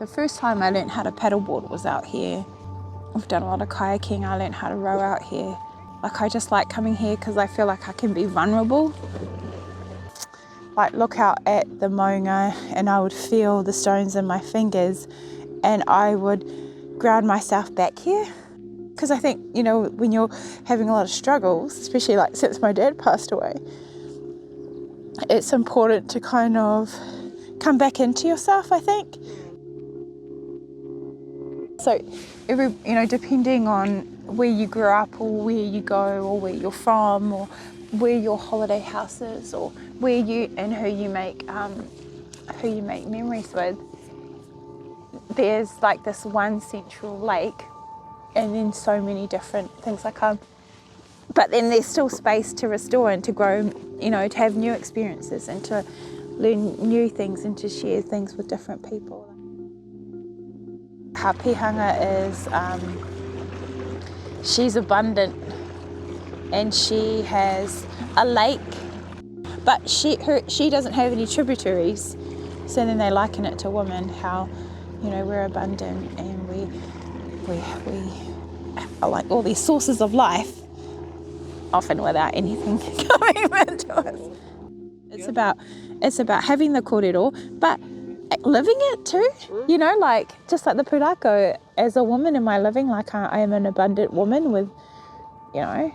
The first time I learned how to paddleboard was out here. I've done a lot of kayaking, I learned how to row out here. Like, I just like coming here because I feel like I can be vulnerable. Like, look out at the maunga and I would feel the stones in my fingers and I would ground myself back here. Because I think, you know, when you're having a lot of struggles, especially like since my dad passed away, it's important to kind of come back into yourself, I think. So, depending on where you grew up or where you go or where you're from or where your holiday house is or where you and who you make memories with, there's like this one central lake and then so many different things but then there's still space to restore and to grow, you know, to have new experiences and to learn new things and to share things with different people. Hapihanga is, she's abundant and she has a lake, but she doesn't have any tributaries. So then they liken it to women, how, you know, we're abundant and we are like all these sources of life, often without anything coming into us. It's about having the kōrero, but living it too, you know, like just like the pūrākau. As a woman, am I living like I am an abundant woman with, you know,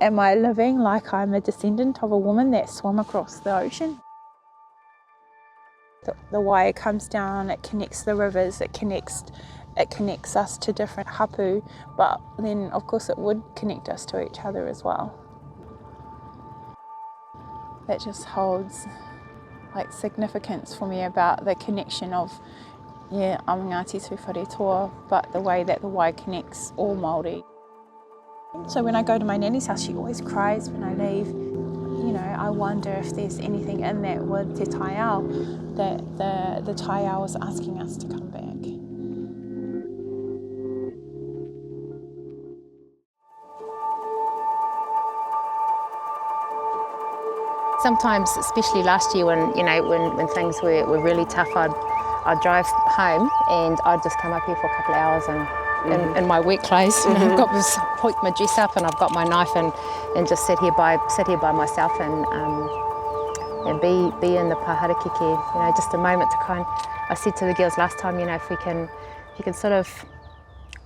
am I living like I'm a descendant of a woman that swam across the ocean? The wire comes down, it connects the rivers, it connects us to different hapu, but then of course it would connect us to each other as well. That just holds like significance for me about the connection of, I'm Ngāti Tūwhare Toa, but the way that the wai connects all Māori. So when I go to my nanny's house, she always cries when I leave. You know, I wonder if there's anything in that with te taiao, that the taiao is asking us to come back. Sometimes, especially last year when things were really tough, I'd drive home and I'd just come up here for a couple of hours and in my work clothes, you know, I've got this, hoik my dress up and I've got my knife and just sit here by myself and be in the paharakeke, you know, just a moment to I said to the girls last time, you know, if you can sort of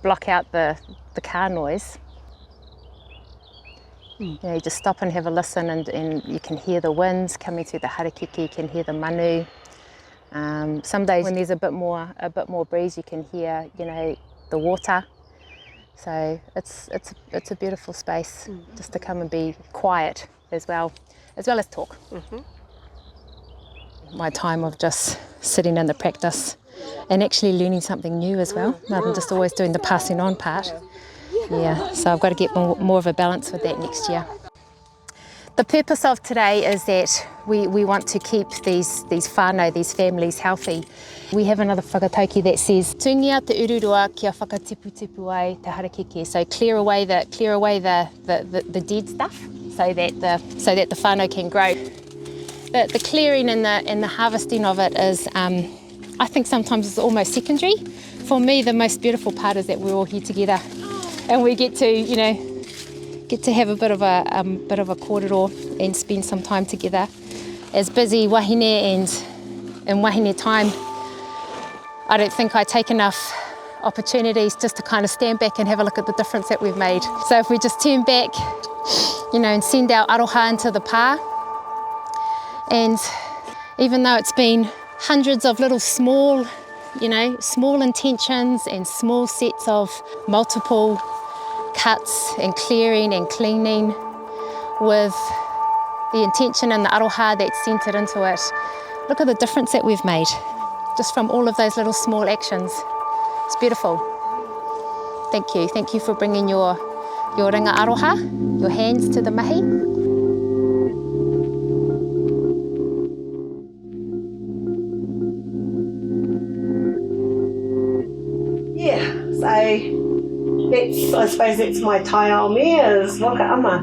block out the car noise. You know, you just stop and have a listen and you can hear the winds coming through the harakeke, you can hear the manu. Some days when there's a bit more breeze, you can hear, you know, the water. So it's a beautiful space just to come and be quiet as well as talk. My time of just sitting in the practice and actually learning something new as well, rather than just always doing the passing on part. Yeah, so I've got to get more of a balance with that next year. The purpose of today is that we want to keep these whānau, these families healthy. We have another whakatauki that says, "Tūngia te ururua kia whakatipu ai te harakeke." So clear away the dead stuff so that the whānau can grow. The clearing and the harvesting of it is, I think sometimes it's almost secondary. For me, the most beautiful part is that we're all here together. And we get to have a bit of a kōrero and spend some time together. As busy wāhine and wāhine time, I don't think I take enough opportunities just to kind of stand back and have a look at the difference that we've made. So if we just turn back, you know, and send our aroha into the pā, and even though it's been hundreds of little small intentions and small sets of multiple cuts and clearing and cleaning with the intention and the aroha that's centred into it. Look at the difference that we've made just from all of those little small actions. It's beautiful. Thank you. Thank you for bringing your ringa aroha, your hands to the mahi. So I suppose that's my taiao mea is wakaama.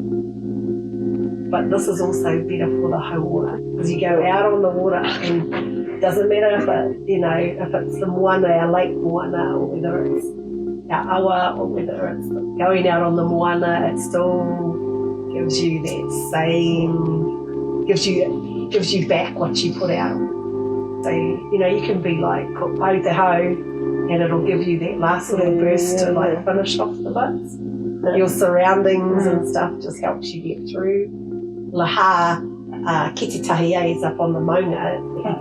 But this is also better for the hauora, because you go out on the water and doesn't matter if if it's the moana, our lake moana, or whether it's our awa, or whether it's going out on the moana, it still gives you that same, gives you back what you put out. So, you can be like, ko Aotearoa, and it'll give you that last little burst to like finish off the bits. Your surroundings and stuff just helps you get through. Laha, kete tahi is up on the maunga,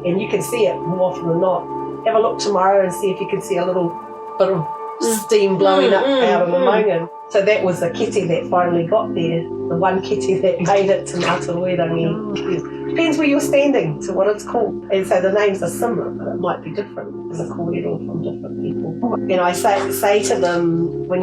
and you can see it more often than not. Have a look tomorrow and see if you can see a little bit of steam blowing up out of the maunga. So that was the kete that finally got there, the one kete that made it to Ngātaruerangi. Depends where you're standing to what it's called. And so the names are similar, but it might be different as a kōrero from different people. I say to them, when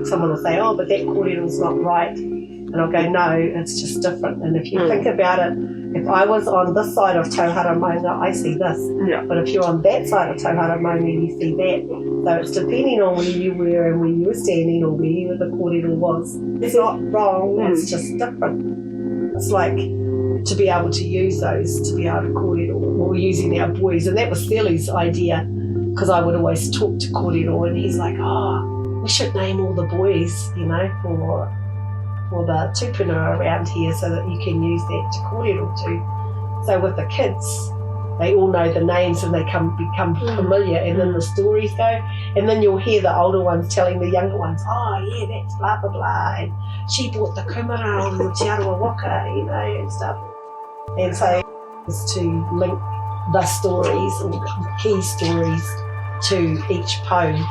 someone will say, oh, but that kōrero's not right. And I'll go, no, it's just different. And if you think about it, if I was on this side of Tauhara Maunga, I see this. Yeah. But if you're on that side of Tauhara Maunga, you see that. So it's depending on where you were and where you were standing or where the kōrero was. It's not wrong, it's just different. It's like to be able to use those, to be able to kōrero. We're using our boys, and that was Steely's idea, because I would always talk to kōrero, and he's like, oh, we should name all the boys, for the tupuna around here so that you can use that to kōrero too. So with the kids, they all know the names and they become familiar, and then the stories go, and then you'll hear the older ones telling the younger ones, oh yeah, that's blah blah blah, and she bought the kumara on the Te Arawa Waka, and stuff. And so is to link the stories or key stories to each poem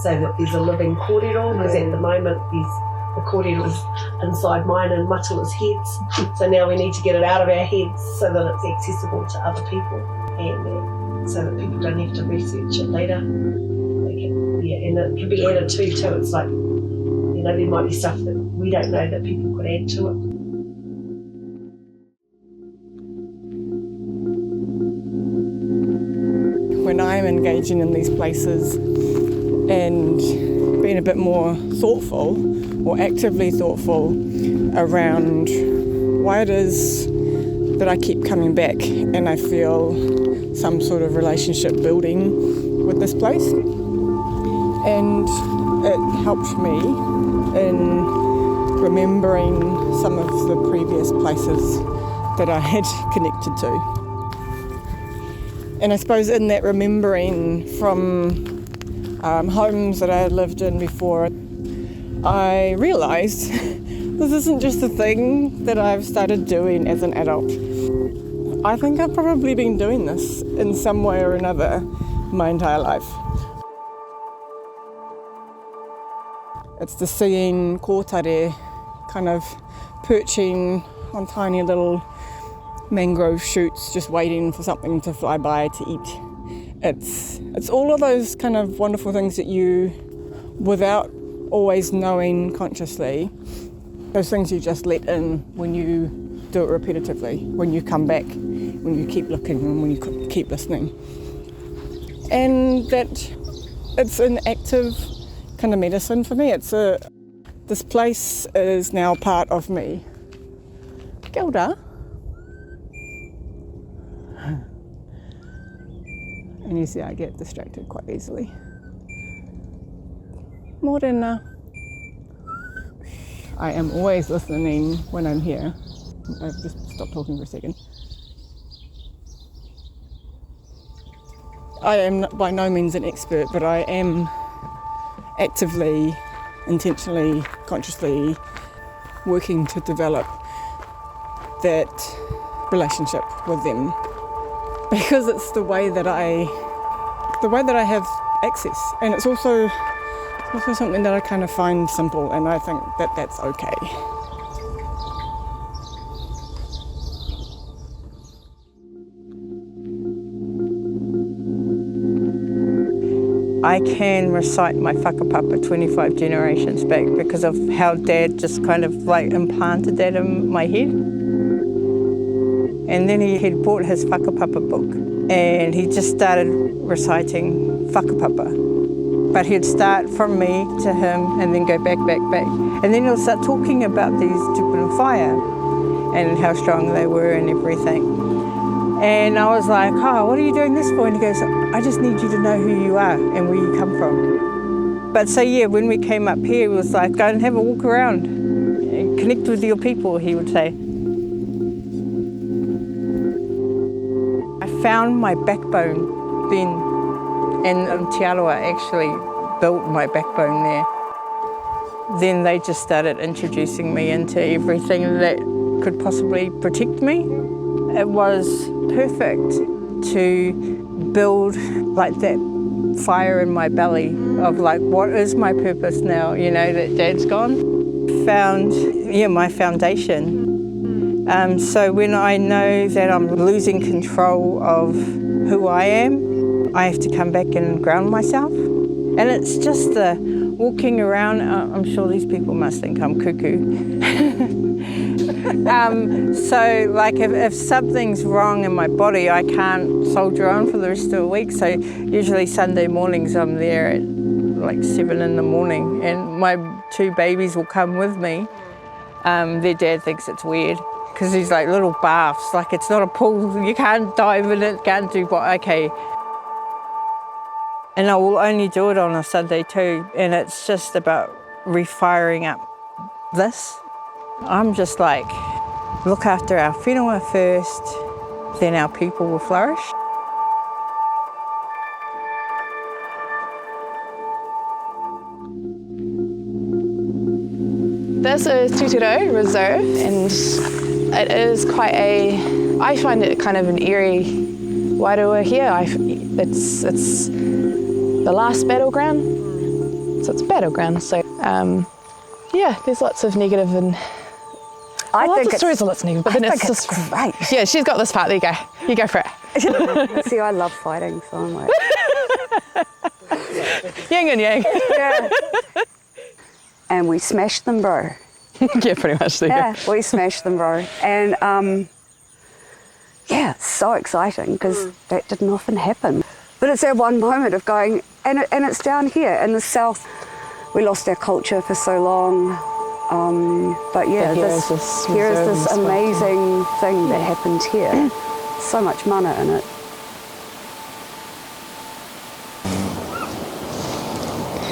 so that there's a living kōrero, because at the moment the kōrero's inside mine and Matula's heads. So now we need to get it out of our heads so that it's accessible to other people, and so that people don't have to research it later. And it can be added to. It's like, there might be stuff that we don't know that people could add to it. When I'm engaging in these places and being a bit more thoughtful, or actively thoughtful, around why it is that I keep coming back and I feel some sort of relationship building with this place. And it helped me in remembering some of the previous places that I had connected to. And I suppose in that remembering from homes that I had lived in before, I realised this isn't just a thing that I've started doing as an adult. I think I've probably been doing this in some way or another my entire life. It's the seeing kōtare kind of perching on tiny little mangrove shoots, just waiting for something to fly by to eat. It's all of those kind of wonderful things that you, without always knowing consciously, those things you just let in when you do it repetitively, when you come back, when you keep looking and when you keep listening. And that it's an active kind of medicine for me. This place is now part of me. Kia ora. And you see I get distracted quite easily. Morena. I am always listening when I'm here. I've just stopped talking for a second. I am by no means an expert, but I am actively, intentionally, consciously working to develop that relationship with them, because it's the way that I have access, and it's also something that I kind of find simple, and I think that that's okay. I can recite my whakapapa 25 generations back because of how Dad just kind of like implanted that in my head. And then he had bought his whakapapa book and he just started reciting whakapapa. But he'd start from me to him and then go back. And then he'll start talking about these tupuna whaia and how strong they were and everything. And I was like, oh, what are you doing this for? And he goes, I just need you to know who you are and where you come from. But so yeah, when we came up here, it was like, go and have a walk around and connect with your people, he would say. I found my backbone then, and Te Arawa actually built my backbone there. Then they just started introducing me into everything that could possibly protect me. It was perfect to build like that fire in my belly of like, what is my purpose now, you know, that Dad's gone? Found, my foundation. So when I know that I'm losing control of who I am, I have to come back and ground myself. And it's just the walking around, I'm sure these people must think I'm cuckoo. So like if something's wrong in my body, I can't soldier on for the rest of the week. So usually Sunday mornings I'm there at like 7 in the morning and my 2 babies will come with me. Their dad thinks it's weird because these like little baths, like it's not a pool, you can't dive in it, can't do what, okay. And I will only do it on a Sunday too, and it's just about refiring up this. I'm just like, look after our whenua first, then our people will flourish. This is Titiro Reserve, and it is quite I find it kind of an eerie wairua here. It's the last battleground, so it's a battleground. So there's lots of negative and lots of stories, lots of negative. But then it's just great. Yeah, she's got this part. There you go. You go for it. See, I love fighting, so I'm like yin and yang. yeah. And we smashed them, bro. Yeah, pretty much. There you go. We smashed them, bro. And so exciting because that didn't often happen. But it's that one moment of going, and it's down here in the south. We lost our culture for so long. But yeah, here is this amazing thing that happened here. So much mana in it.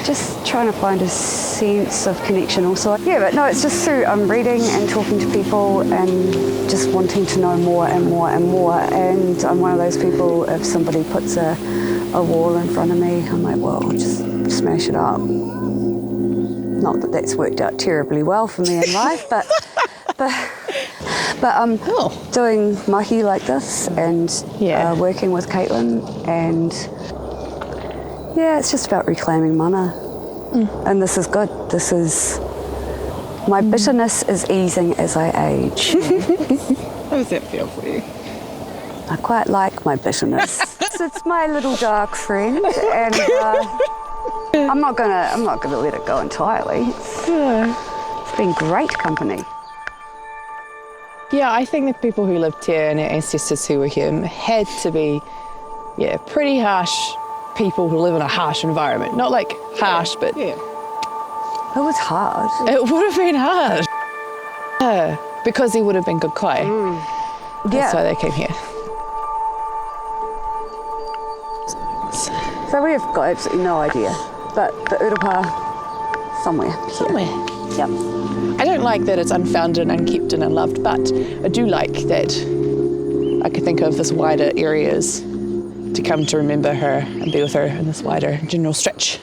Just trying to find a sense of connection also. Yeah, but no, it's just through reading and talking to people and just wanting to know more and more and more. And I'm one of those people, if somebody puts a wall in front of me, I'm like, well, just smash it up. Not that that's worked out terribly well for me in life, but doing mahi like this and working with Caitlin, and it's just about reclaiming mana. And this is good. This is, my bitterness is easing as I age. How does that feel for you? I quite like my bitterness. It's my little dark friend, and I'm not gonna let it go entirely. It's been great company. Yeah, I think the people who lived here and our ancestors who were here had to be, pretty harsh people who live in a harsh environment. Not like harsh, but it was hard. It would have been hard. Yeah, because he would have been good kai. That's why they came here. So we have got absolutely no idea, but the urapa somewhere here. Yep. I don't like that it's unfounded and unkept and unloved, but I do like that I could think of this wider areas to come to remember her and be with her in this wider general stretch.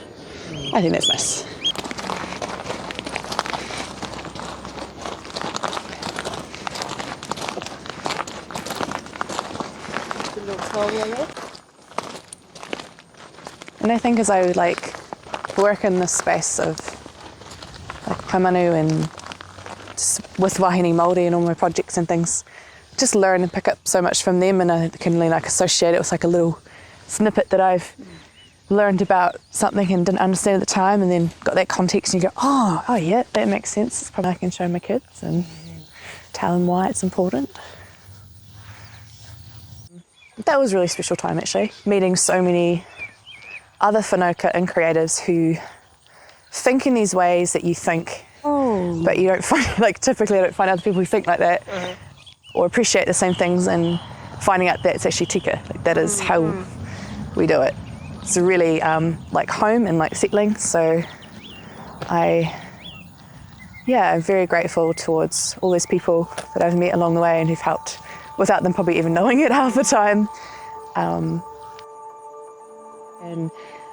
I think that's nice. And I think as I would work in this space of paimanu and just with wāhine Māori and all my projects and things, just learn and pick up so much from them, and I can really associate it with a little snippet that I've learned about something and didn't understand at the time, and then got that context and you go, oh yeah, that makes sense. It's probably I can show my kids and tell them why it's important. That was a really special time actually, meeting so many other whanaukā and creatives who think in these ways that you think, but you don't find, typically I don't find other people who think like that or appreciate the same things and finding out that it's actually tika. Like, that is how we do it. It's really like home and like settling. So I'm very grateful towards all those people that I've met along the way and who've helped without them probably even knowing it half the time. And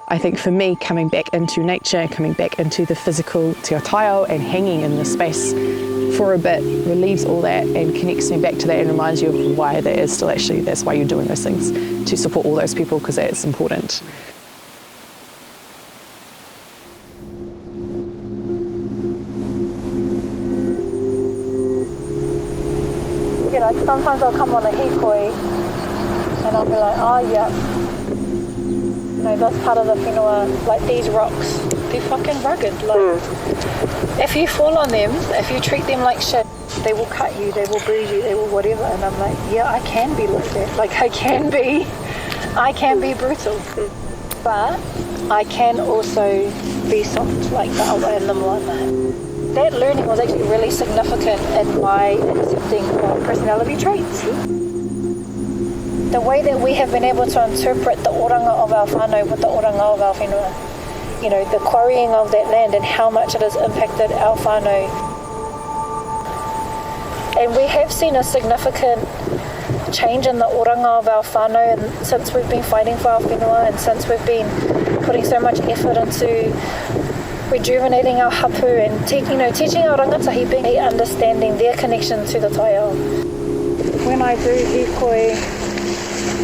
I think for me, coming back into nature, coming back into the physical te taiao and hanging in the space for a bit relieves all that and connects me back to that and reminds you of why that is still actually, that's why you're doing those things, to support all those people, because that's important. You know, sometimes I'll come on a hikoi and I'll be like, oh yeah, you know, that's part of the whenua, like these rocks, they're fucking rugged. Like, if you fall on them, if you treat them like shit, they will cut you, they will bruise you, they will whatever. And I'm like, yeah, I can be like that. Like, I can be brutal. But I can also be soft like the awa and the moana. That learning was actually really significant in my accepting personality traits. The way that we have been able to interpret the oranga of our whānau with the oranga of our whenua, you know, the quarrying of that land and how much it has impacted our whānau. And we have seen a significant change in the oranga of our whānau and since we've been fighting for our whenua and since we've been putting so much effort into rejuvenating our hapu and teaching our rangatahi, being understanding their connection to the taiao. When I do hikoi,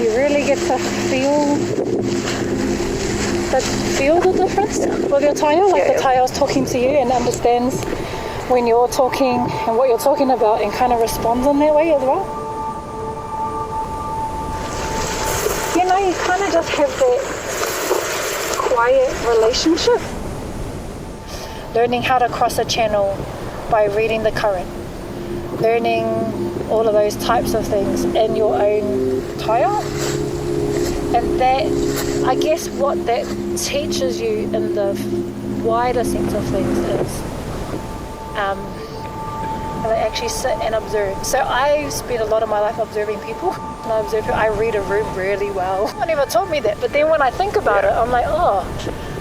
you really get to feel the difference with your taiao, like the taiao's talking to you and understands when you're talking and what you're talking about and kind of responds in that way as well. You know, you kind of just have that quiet relationship. Learning how to cross a channel by reading the current. Learning all of those types of things in your own taiao. And that, I guess what that teaches you in the wider sense of things is actually sit and observe. So I spend a lot of my life observing people. And I read a room really well. No one ever taught me that, but then when I think about it, I'm like, oh,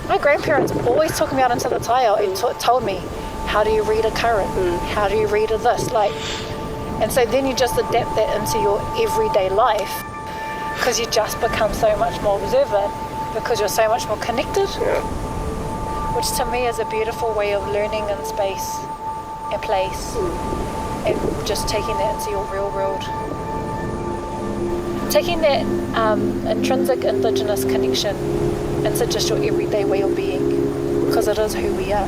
my grandparents always took me out into the taiao and told me, how do you read a current? How do you read a this? Like, and so then you just adapt that into your everyday life because you just become so much more observant because you're so much more connected, which to me is a beautiful way of learning in space and place and just taking that into your real world. Taking that intrinsic indigenous connection into just your everyday way of being because it is who we are.